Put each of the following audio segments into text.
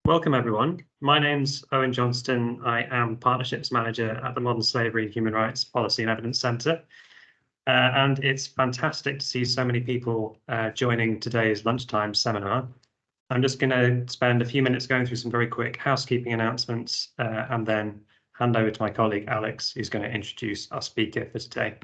Welcome everyone. My name's Owen Johnston. I am Partnerships Manager at the Modern Slavery and Human Rights Policy and Evidence Centre. And it's fantastic to see so many people joining today's lunchtime seminar. I'm just going to spend a few minutes going through some very quick housekeeping announcements and then hand over to my colleague Alex, who's going to introduce our speaker for today.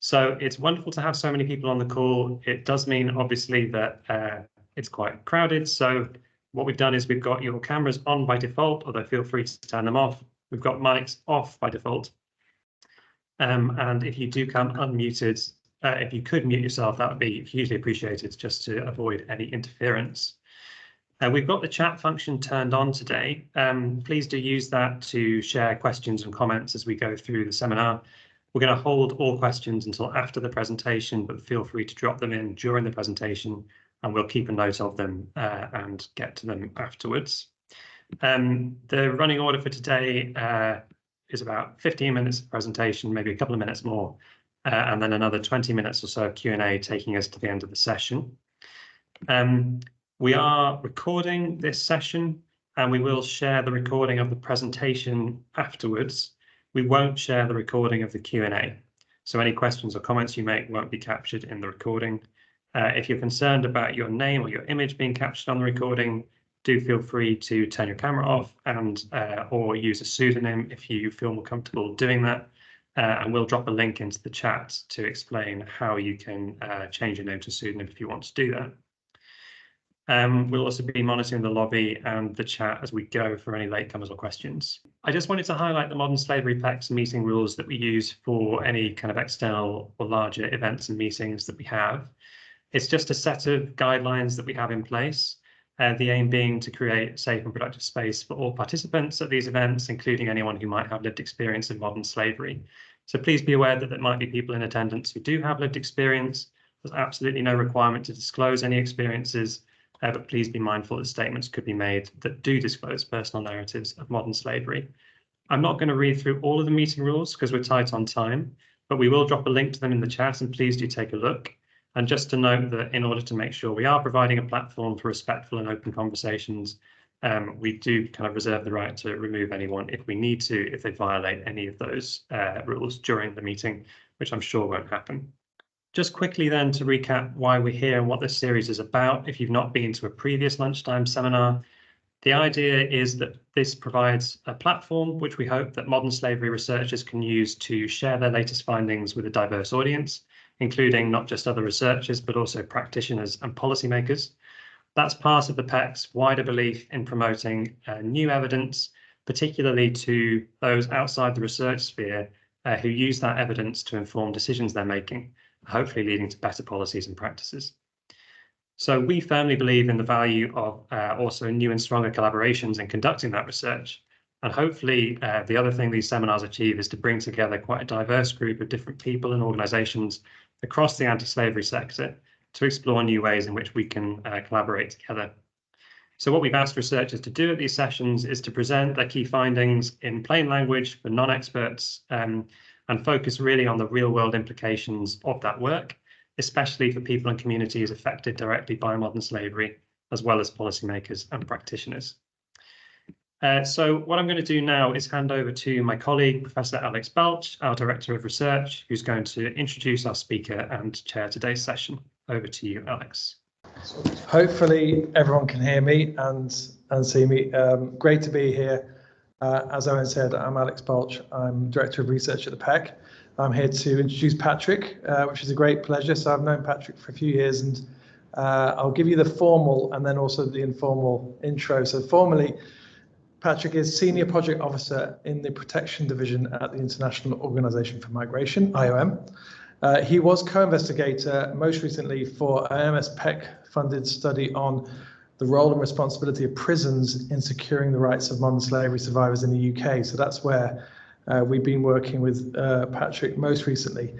So it's wonderful to have so many people on the call. It does mean obviously that it's quite crowded. So what we've done is we've got your cameras on by default, although feel free to turn them off. We've got mics off by default. And if you do come unmuted, if you could mute yourself, that would be hugely appreciated just to avoid any interference. We've got the chat function turned on today. Please do use that to share questions and comments as we go through the seminar. We're going to hold all questions until after the presentation, but feel free to drop them in during the presentation and we'll keep a note of them and get to them afterwards. The running order for today is about 15 minutes of presentation, maybe a couple of minutes more, and then another 20 minutes or so of Q&A taking us to the end of the session. We are recording this session and we will share the recording of the presentation afterwards. We won't share the recording of the Q&A. So any questions or comments you make won't be captured in the recording. If you're concerned about your name or your image being captured on the recording, do feel free to turn your camera off and or use a pseudonym if you feel more comfortable doing that. And we'll drop a link into the chat to explain how you can change your name to a pseudonym if you want to do that. We'll also be monitoring the lobby and the chat as we go for any latecomers or questions. I just wanted to highlight the Modern Slavery PEC's meeting rules that we use for any kind of external or larger events and meetings that we have. It's just a set of guidelines that we have in place. The aim being to create a safe and productive space for all participants at these events, including anyone who might have lived experience in modern slavery. So please be aware that there might be people in attendance who do have lived experience. There's absolutely no requirement to disclose any experiences, but please be mindful that statements could be made that do disclose personal narratives of modern slavery. I'm not going to read through all of the meeting rules because we're tight on time, but we will drop a link to them in the chat and please do take a look. And just to note that in order to make sure we are providing a platform for respectful and open conversations, we do kind of reserve the right to remove anyone if we need to, if they violate any of those rules during the meeting, which I'm sure won't happen. Just quickly then to recap why we're here and what this series is about, if you've not been to a previous lunchtime seminar, the idea is that this provides a platform which we hope that modern slavery researchers can use to share their latest findings with a diverse audience, including not just other researchers, but also practitioners and policymakers. That's part of the PEC's wider belief in promoting new evidence, particularly to those outside the research sphere who use that evidence to inform decisions they're making, hopefully leading to better policies and practices. So we firmly believe in the value of also new and stronger collaborations in conducting that research. And hopefully the other thing these seminars achieve is to bring together quite a diverse group of different people and organizations across the anti-slavery sector to explore new ways in which we can collaborate together. So what we've asked researchers to do at these sessions is to present their key findings in plain language for non-experts and focus really on the real-world implications of that work, especially for people and communities affected directly by modern slavery, as well as policymakers and practitioners. So what I'm going to do now is hand over to my colleague, Professor Alex Balch, our Director of Research, who's going to introduce our speaker and chair today's session. Over to you, Alex. Hopefully everyone can hear me and see me. Great to be here. As Owen said, I'm Alex Balch. I'm Director of Research at the PEC. I'm here to introduce Patrick, which is a great pleasure. So I've known Patrick for a few years and I'll give you the formal and then also the informal intro. So formally, Patrick is Senior Project Officer in the Protection Division at the International Organization for Migration, IOM. He was co-investigator most recently for an MS-PEC-funded study on the role and responsibility of prisons in securing the rights of modern slavery survivors in the UK. So that's where we've been working with Patrick most recently.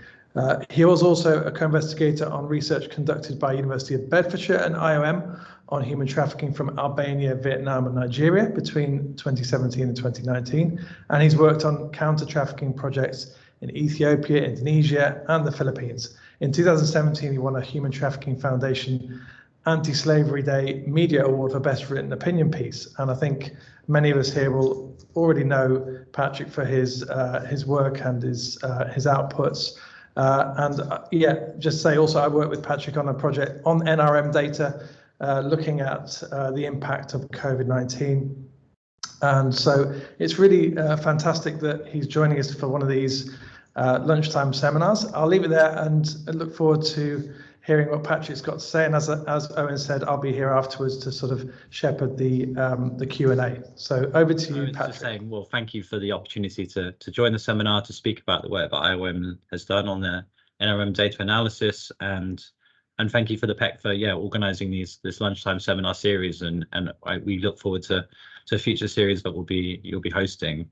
He was also a co-investigator on research conducted by University of Bedfordshire and IOM on human trafficking from Albania, Vietnam and Nigeria between 2017 and 2019. And he's worked on counter-trafficking projects in Ethiopia, Indonesia and the Philippines. In 2017, he won a Human Trafficking Foundation Anti-Slavery Day Media Award for Best Written Opinion Piece. And I think many of us here will already know Patrick for his work and his outputs. Yeah, just say also I worked with Patrick on a project on NRM data, looking at the impact of COVID-19. And so it's really fantastic that he's joining us for one of these lunchtime seminars. I'll leave it there and look forward to hearing what Patrick's got to say. And as Owen said, I'll be here afterwards to sort of shepherd the Q&A. So over to you, Patrick. Saying, well, thank you for the opportunity to join the seminar to speak about the work that IOM has done on the NRM data analysis, and thank you for the PEC for organising this lunchtime seminar series, and we look forward to a future series that you'll be hosting.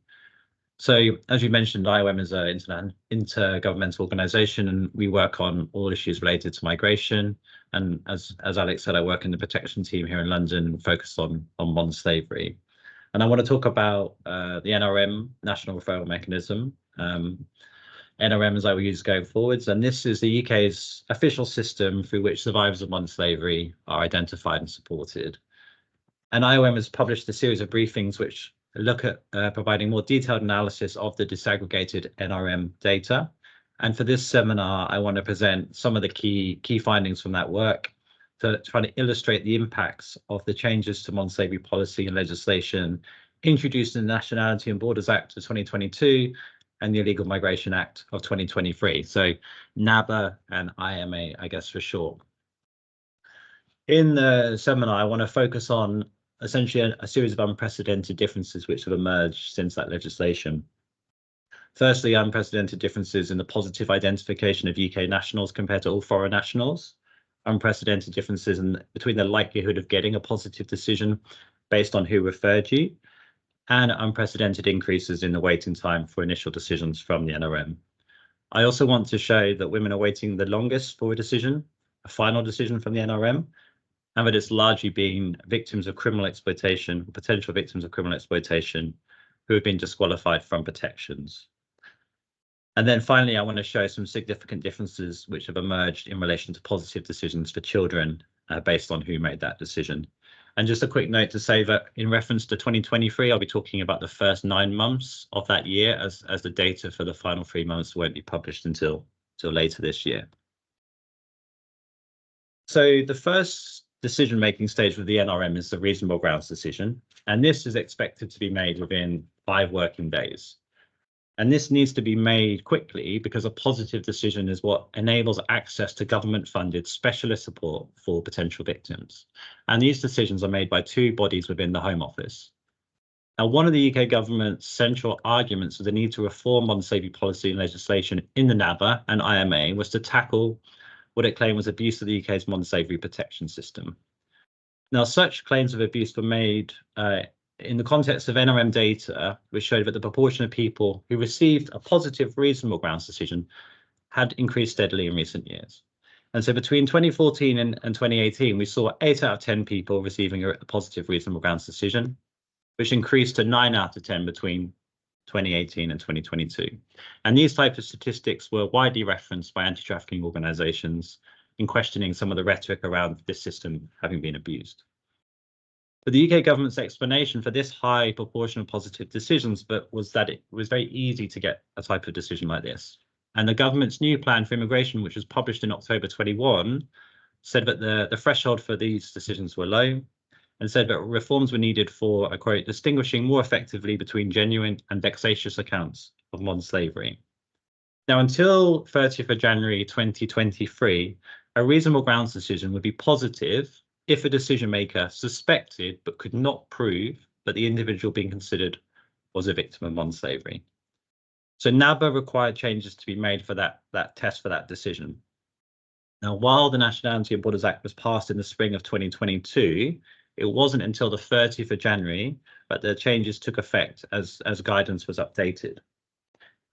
So, as you mentioned, IOM is an intergovernmental organisation, and we work on all issues related to migration. And as Alex said, I work in the protection team here in London, focused on modern slavery. And I want to talk about the NRM, National Referral Mechanism. NRM, as I will use going forwards, and this is the UK's official system through which survivors of modern slavery are identified and supported. And IOM has published a series of briefings which look at providing more detailed analysis of the disaggregated NRM data. And for this seminar, I want to present some of the key findings from that work to try to illustrate the impacts of the changes to modern slavery policy and legislation introduced in the Nationality and Borders Act of 2022 and the Illegal Migration Act of 2023. So NABA and IMA, I guess, for short. In the seminar, I want to focus on essentially a series of unprecedented differences which have emerged since that legislation. Firstly, unprecedented differences in the positive identification of UK nationals compared to all foreign nationals. Unprecedented differences between the likelihood of getting a positive decision based on who referred you, and unprecedented increases in the waiting time for initial decisions from the NRM. I also want to show that women are waiting the longest for a final decision from the NRM, and that it's largely been victims of criminal exploitation, potential victims of criminal exploitation, who have been disqualified from protections. And then finally, I want to show some significant differences which have emerged in relation to positive decisions for children based on who made that decision. And just a quick note to say that in reference to 2023, I'll be talking about the first 9 months of that year, as the data for the final 3 months won't be published until later this year. So the first decision-making stage with the NRM is the reasonable grounds decision, and this is expected to be made within 5 working days. And this needs to be made quickly because a positive decision is what enables access to government-funded specialist support for potential victims. And these decisions are made by 2 bodies within the Home Office. Now, one of the UK government's central arguments for the need to reform modern slavery policy and legislation in the NABA and IMA was to tackle what it claimed was abuse of the UK's modern slavery protection system. Now, such claims of abuse were made in the context of NRM data, which showed that the proportion of people who received a positive reasonable grounds decision had increased steadily in recent years. And so between 2014 and 2018, we saw 8 out of 10 people receiving a positive reasonable grounds decision, which increased to 9 out of 10 between 2018 and 2022. And these types of statistics were widely referenced by anti-trafficking organisations in questioning some of the rhetoric around this system having been abused. But the UK government's explanation for this high proportion of positive decisions was that it was very easy to get a type of decision like this. And the government's new plan for immigration, which was published in October 21, said that the threshold for these decisions were low, and said that reforms were needed for, I quote, distinguishing more effectively between genuine and vexatious accounts of modern slavery. Now, until 30th of January 2023, a reasonable grounds decision would be positive if a decision maker suspected but could not prove that the individual being considered was a victim of modern slavery. So NABA required changes to be made for that test for that decision. Now, while the Nationality and Borders Act was passed in the spring of 2022, it wasn't until the 30th of January that the changes took effect as guidance was updated.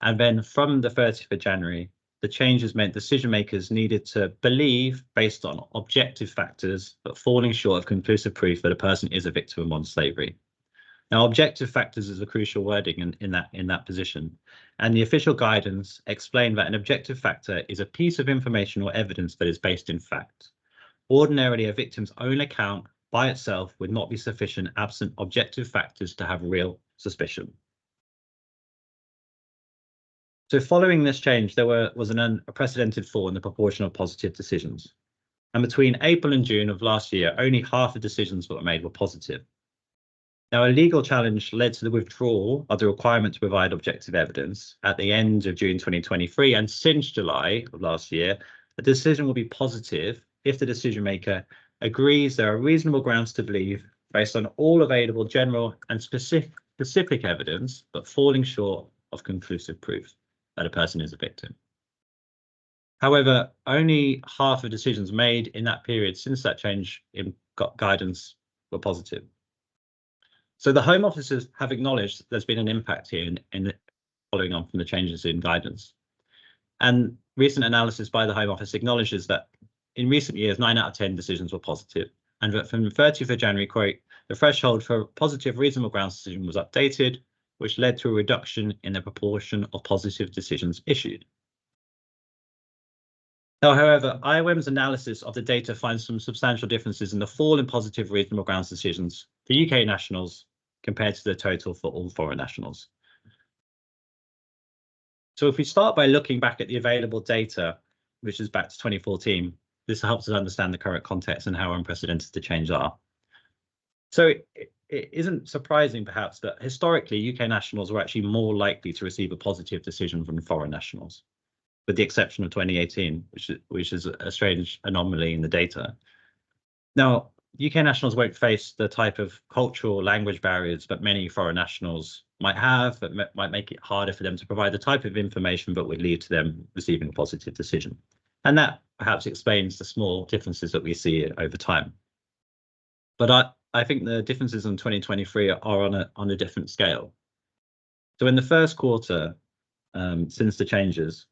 And then from the 30th of January, the changes meant decision makers needed to believe, based on objective factors, but falling short of conclusive proof that a person is a victim of modern slavery. Now, objective factors is a crucial wording in that position, and the official guidance explained that an objective factor is a piece of information or evidence that is based in fact. Ordinarily, a victim's own account by itself would not be sufficient absent objective factors to have real suspicion. So following this change, there was an unprecedented fall in the proportion of positive decisions. And between April and June of last year, only half the decisions that were made were positive. Now, a legal challenge led to the withdrawal of the requirement to provide objective evidence at the end of June 2023, and since July of last year, a decision will be positive if the decision maker agrees there are reasonable grounds to believe, based on all available general and specific evidence, but falling short of conclusive proof that a person is a victim. However, only half of decisions made in that period since that change in guidance were positive. So the Home Office have acknowledged there's been an impact here in following on from the changes in guidance. And recent analysis by the Home Office acknowledges that in recent years, 9 out of 10 decisions were positive, and that from the 30th of January, quote, the threshold for positive reasonable grounds decision was updated, which led to a reduction in the proportion of positive decisions issued. Now, however, IOM's analysis of the data finds some substantial differences in the fall in positive reasonable grounds decisions for UK nationals compared to the total for all foreign nationals. So if we start by looking back at the available data, which is back to 2014, this helps us understand the current context and how unprecedented the changes are. So it isn't surprising, perhaps, that historically UK nationals were actually more likely to receive a positive decision from foreign nationals, with the exception of 2018, which is a strange anomaly in the data. Now, UK nationals won't face the type of cultural language barriers that many foreign nationals might have, that might make it harder for them to provide the type of information that would lead to them receiving a positive decision. And that perhaps explains the small differences that we see over time. But I think the differences in 2023 are on a different scale. So in the first quarter, since the changes,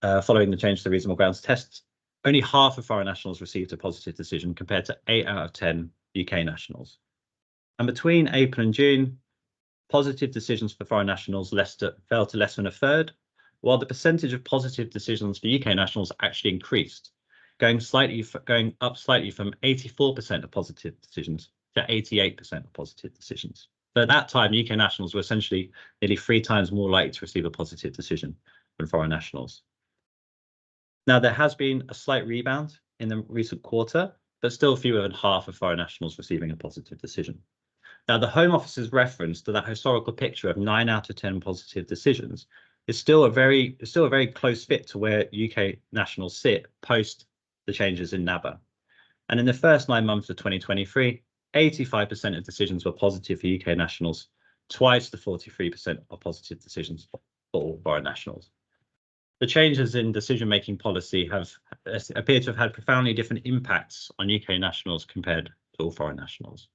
following the change to the reasonable grounds test, only half of foreign nationals received a positive decision compared to 8 out of 10 UK nationals. And between April and June, positive decisions for foreign nationals fell to less than a third, while the percentage of positive decisions for UK nationals actually increased, going up slightly from 84% of positive decisions to 88% of positive decisions. So at that time, UK nationals were essentially nearly 3 times more likely to receive a positive decision than foreign nationals. Now, there has been a slight rebound in the recent quarter, but still fewer than half of foreign nationals receiving a positive decision. Now, the Home Office's reference to that historical picture of 9 out of 10 positive decisions is still a very close fit to where UK nationals sit post the changes in NABA. And in the first 9 months of 2023, 85% of decisions were positive for UK nationals, twice the 43% of positive decisions for all foreign nationals. The changes in decision-making policy appear to have had profoundly different impacts on UK nationals compared to all foreign nationals.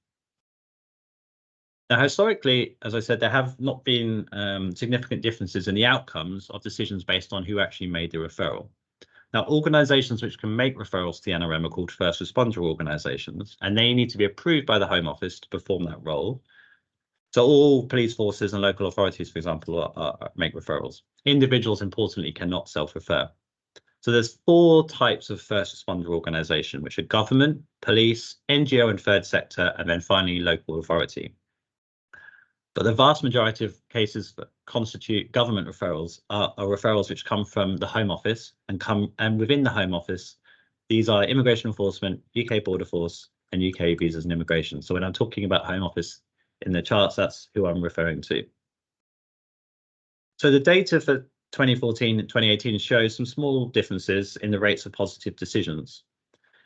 Now, historically, as I said, there have not been significant differences in the outcomes of decisions based on who actually made the referral. Now, organisations which can make referrals to the NRM are called first responder organisations, and they need to be approved by the Home Office to perform that role. So all police forces and local authorities, for example, make referrals. Individuals, importantly, cannot self-refer. So there's 4 types of first responder organisation, which are government, police, NGO and third sector, and then finally local authority. But the vast majority of cases that constitute government referrals are referrals which come from the Home Office and within the Home Office, these are Immigration Enforcement, UK Border Force, and UK Visas and Immigration. So when I'm talking about Home Office in the charts, that's who I'm referring to. So the data for 2014 and 2018 shows some small differences in the rates of positive decisions.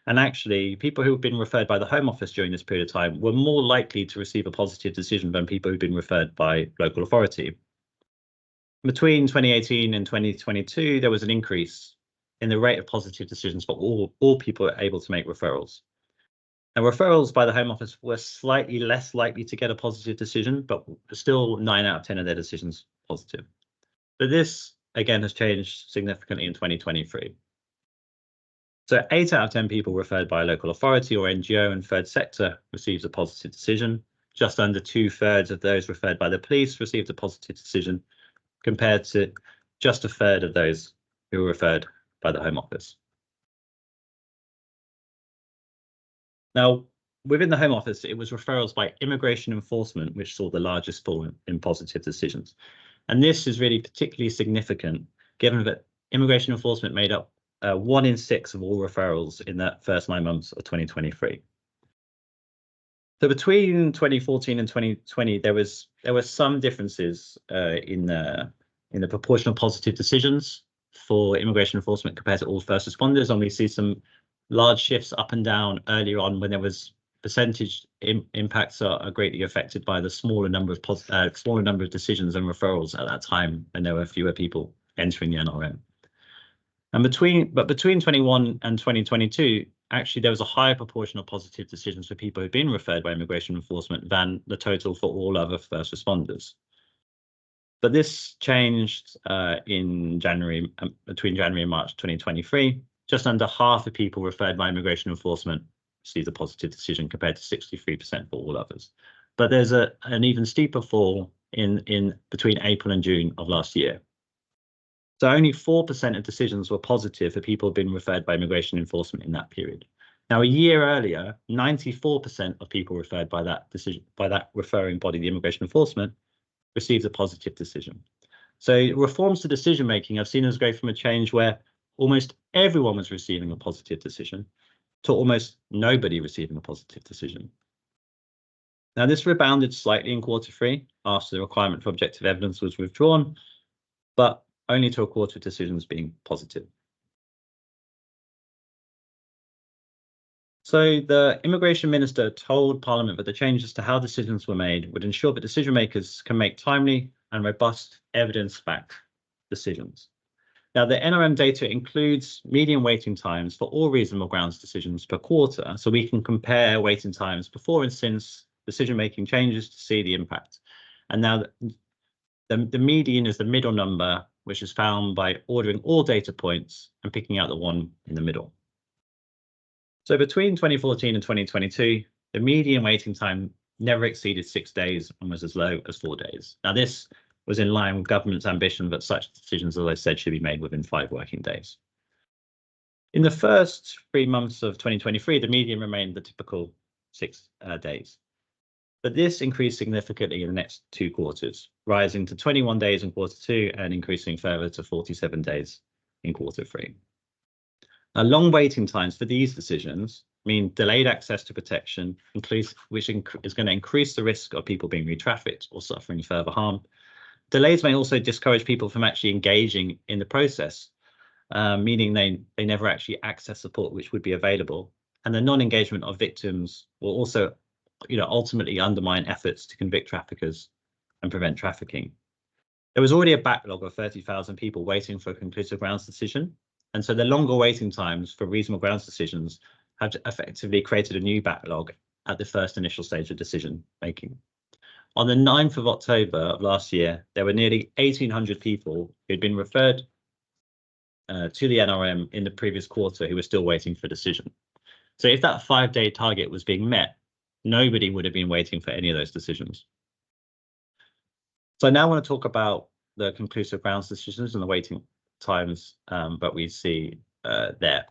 And actually, people who have been referred by the Home Office during this period of time were more likely to receive a positive decision than people who've been referred by local authority. Between 2018 and 2022, there was an increase in the rate of positive decisions for all people able to make referrals. Now, referrals by the Home Office were slightly less likely to get a positive decision, but still 9 out of 10 of their decisions positive. But this, again, has changed significantly in 2023. So 8 out of 10 people referred by a local authority or NGO and third sector receives a positive decision. Just under 2/3 of those referred by the police received a positive decision, compared to just 1/3 of those who were referred by the Home Office. Now, within the Home Office, it was referrals by immigration enforcement which saw the largest fall in positive decisions. And this is really particularly significant, given that immigration enforcement made up 1 in 6 of all referrals in the first 9 months of 2023. So between 2014 and 2020, there were some differences in the proportion of positive decisions for immigration enforcement compared to all first responders, and we see some large shifts up and down earlier on when there was percentage impacts are greatly affected by the smaller number of decisions and referrals at that time, and there were fewer people entering the NRM. And between 21 and 2022, actually there was a higher proportion of positive decisions for people who'd been referred by immigration enforcement than the total for all other first responders. But this changed in January, between January and March 2023. Just under half of people referred by immigration enforcement received a positive decision compared to 63% for all others. But there's an even steeper fall in between April and June of last year. So only 4% of decisions were positive for people who've been referred by immigration enforcement in that period. Now, a year earlier, 94% of people referred by that referring body, the immigration enforcement, received a positive decision. So reforms to decision making have seen us go from a change where almost everyone was receiving a positive decision to almost nobody receiving a positive decision. Now, this rebounded slightly in Q3 after the requirement for objective evidence was withdrawn, but only to a quarter of decisions being positive. So the immigration minister told Parliament that the changes to how decisions were made would ensure that decision makers can make timely and robust evidence-backed decisions. Now, the NRM data includes median waiting times for all reasonable grounds decisions per quarter, so we can compare waiting times before and since decision-making changes to see the impact. And now the median is the middle number, which is found by ordering all data points and picking out the one in the middle. So between 2014 and 2022, the median waiting time never exceeded 6 days and was as low as 4 days. Now, this was in line with government's ambition that such decisions, as I said, should be made within 5 working days. In the first 3 months of 2023, the median remained the typical 6 days. But this increased significantly in the next 2 quarters, rising to 21 days in Q2 and increasing further to 47 days in Q3. Now, long waiting times for these decisions mean delayed access to protection, which is going to increase the risk of people being re-trafficked or suffering further harm. Delays may also discourage people from actually engaging in the process, meaning they never actually access support which would be available. And the non-engagement of victims will also ultimately undermine efforts to convict traffickers and prevent trafficking. There was already a backlog of 30,000 people waiting for a conclusive grounds decision. And so the longer waiting times for reasonable grounds decisions have effectively created a new backlog at the first initial stage of decision making. On the 9th of October of last year, there were nearly 1,800 people who had been referred to the NRM in the previous quarter who were still waiting for a decision. So if that 5-day target was being met, nobody would have been waiting for any of those decisions. So I now want to talk about the conclusive grounds decisions and the waiting times that we see there.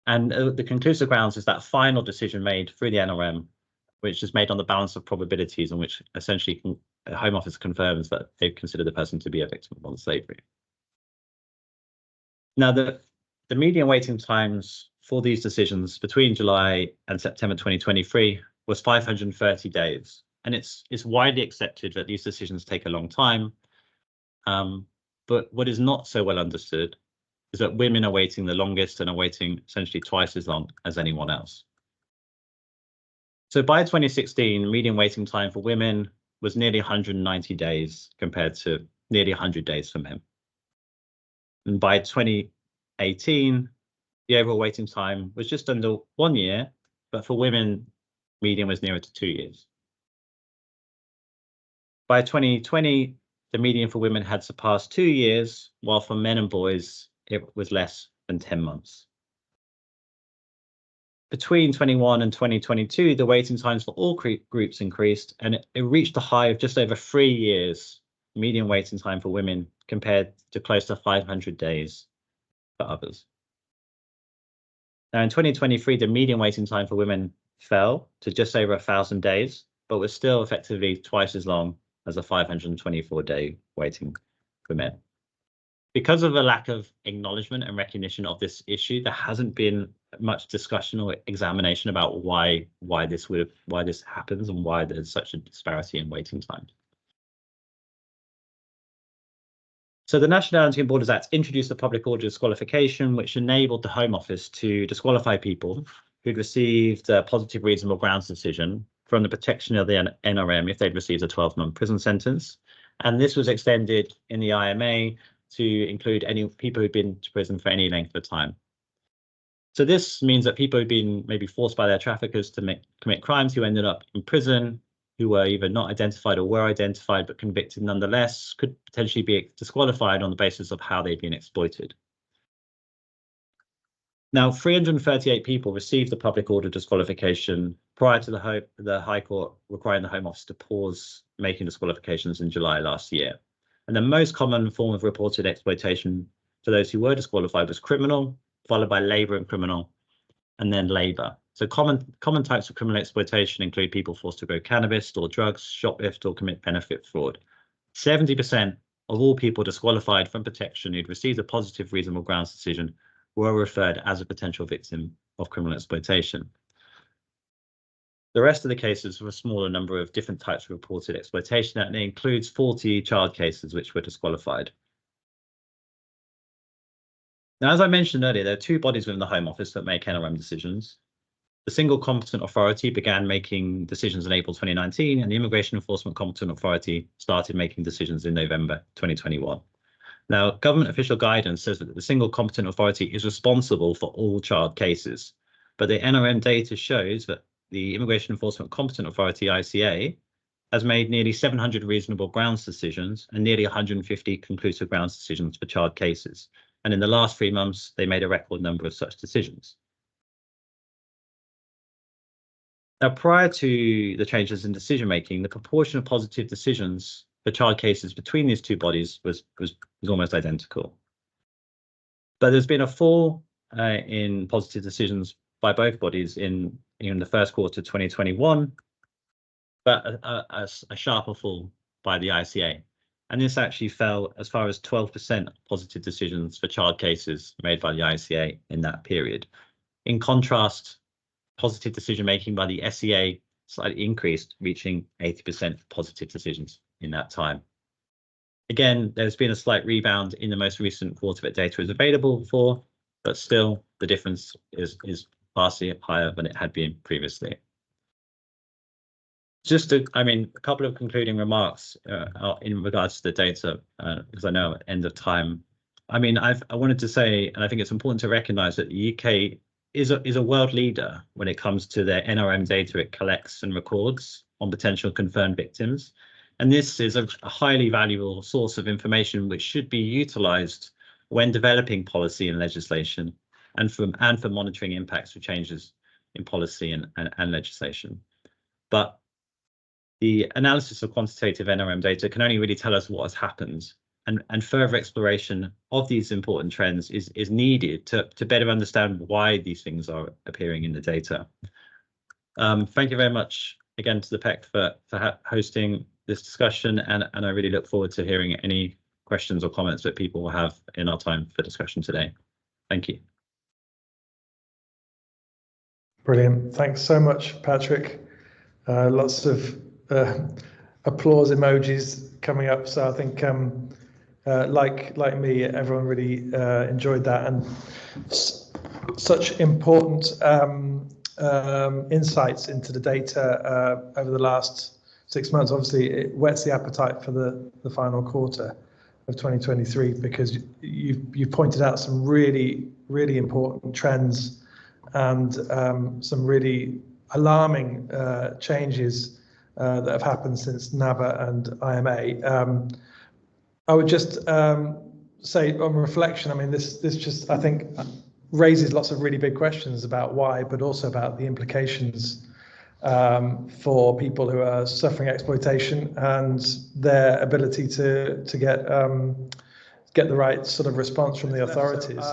And the conclusive grounds is that final decision made through the NRM, which is made on the balance of probabilities, and which essentially the Home Office confirms that they consider the person to be a victim of modern slavery. Now, the median waiting times for these decisions between July and September 2023 was 530 days. And it's widely accepted that these decisions take a long time. But what is not so well understood is that women are waiting the longest and are waiting essentially twice as long as anyone else. So by 2016, median waiting time for women was nearly 190 days compared to nearly 100 days for men. And by 2018, the overall waiting time was just under 1 year, but for women, median was nearer to 2 years. By 2020, the median for women had surpassed 2 years, while for men and boys, it was less than 10 months. Between 2021 and 2022, the waiting times for all groups increased, and it reached a high of just over 3 years median waiting time for women compared to close to 500 days for others. Now, in 2023, the median waiting time for women fell to just over 1,000 days, but was still effectively twice as long as a 524-day waiting for men. Because of a lack of acknowledgement and recognition of this issue, there hasn't been much discussion or examination about why this happens and why there's such a disparity in waiting time. So the Nationality and Borders Act introduced a public order disqualification, which enabled the Home Office to disqualify people who'd received a positive reasonable grounds decision from the protection of the NRM if they'd received a 12-month prison sentence. And this was extended in the IMA to include any people who'd been to prison for any length of time. So this means that people who'd been maybe forced by their traffickers to commit crimes who ended up in prison, who were either not identified or were identified but convicted nonetheless, could potentially be disqualified on the basis of how they've been exploited. Now, 338 people received the public order disqualification prior to the High Court requiring the Home Office to pause making disqualifications in July last year. And the most common form of reported exploitation for those who were disqualified was criminal, followed by labour and criminal, and then labour. So common types of criminal exploitation include people forced to grow cannabis, store drugs, shoplift, or commit benefit fraud. 70% of all people disqualified from protection who'd received a positive reasonable grounds decision were referred as a potential victim of criminal exploitation. The rest of the cases were a smaller number of different types of reported exploitation, and it includes 40 child cases which were disqualified. Now, as I mentioned earlier, there are two bodies within the Home Office that make NRM decisions. The Single Competent Authority began making decisions in April 2019, and the Immigration Enforcement Competent Authority started making decisions in November 2021. Now, government official guidance says that the Single Competent Authority is responsible for all child cases, but the NRM data shows that the Immigration Enforcement Competent Authority, ICA, has made nearly 700 reasonable grounds decisions and nearly 150 conclusive grounds decisions for child cases. And in the last 3 months, they made a record number of such decisions. Now, prior to the changes in decision making, the proportion of positive decisions for child cases between these two bodies was almost identical. But there's been a fall in positive decisions by both bodies in the first quarter of 2021, but a sharper fall by the ICA. And this actually fell as far as 12% positive decisions for child cases made by the ICA in that period. In contrast, positive decision making by the SEA slightly increased, reaching 80% positive decisions in that time. Again, there's been a slight rebound in the most recent quarter that data is available for, but still the difference is vastly higher than it had been previously. Just a couple of concluding remarks in regards to the data, because I know at the end of time. I wanted to say, and I think it's important to recognise that the UK is a world leader when it comes to the NRM data it collects and records on potential confirmed victims. And this is a highly valuable source of information which should be utilised when developing policy and legislation and for monitoring impacts of changes in policy and legislation. But the analysis of quantitative NRM data can only really tell us what has happened, and further exploration of these important trends is needed to better understand why these things are appearing in the data. Thank you very much again to the PEC for hosting this discussion, and I really look forward to hearing any questions or comments that people will have in our time for discussion today. Thank you. Brilliant. Thanks so much, Patrick. Lots of applause emojis coming up. So I think, like me, everyone really enjoyed that, and such important insights into the data over the last 6 months. Obviously, it whets the appetite for the final quarter of 2023, because you've pointed out some really important trends and some really alarming changes that have happened since NABA and IMA. I would just say, on reflection, this just, I think, raises lots of really big questions about why, but also about the implications for people who are suffering exploitation and their ability to get the right sort of response from the authorities.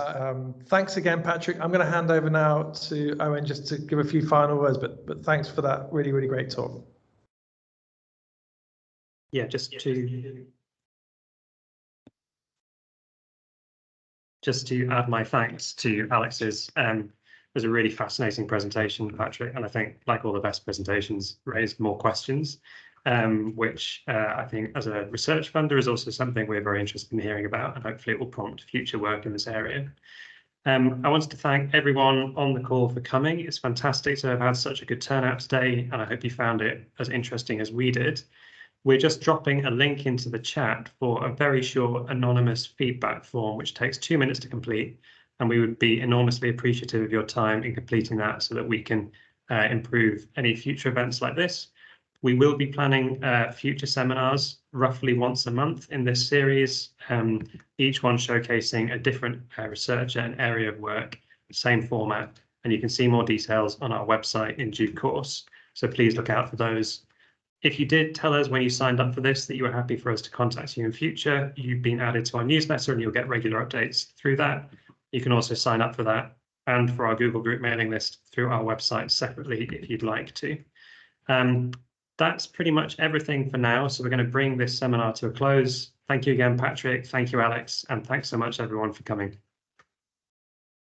Thanks again, Patrick. I'm going to hand over now to Owen just to give a few final words, but thanks for that really, really great talk. Yeah, just to add my thanks to Alex's. It was a really fascinating presentation, Patrick, and I think, like all the best presentations, raised more questions, which I think as a research funder is also something we're very interested in hearing about, and hopefully it will prompt future work in this area. I wanted to thank everyone on the call for coming. It's fantastic to have had such a good turnout today, and I hope you found it as interesting as we did. We're just dropping a link into the chat for a very short anonymous feedback form, which takes 2 minutes to complete. And we would be enormously appreciative of your time in completing that so that we can improve any future events like this. We will be planning future seminars roughly once a month in this series, each one showcasing a different researcher and area of work, same format. And you can see more details on our website in due course. So please look out for those. If you did tell us when you signed up for this that you were happy for us to contact you in future, you've been added to our newsletter and you'll get regular updates through that. You can also sign up for that and for our Google Group mailing list through our website separately if you'd like to. That's pretty much everything for now. So we're going to bring this seminar to a close. Thank you again, Patrick. Thank you, Alex. And thanks so much, everyone, for coming.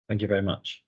Thank you very much.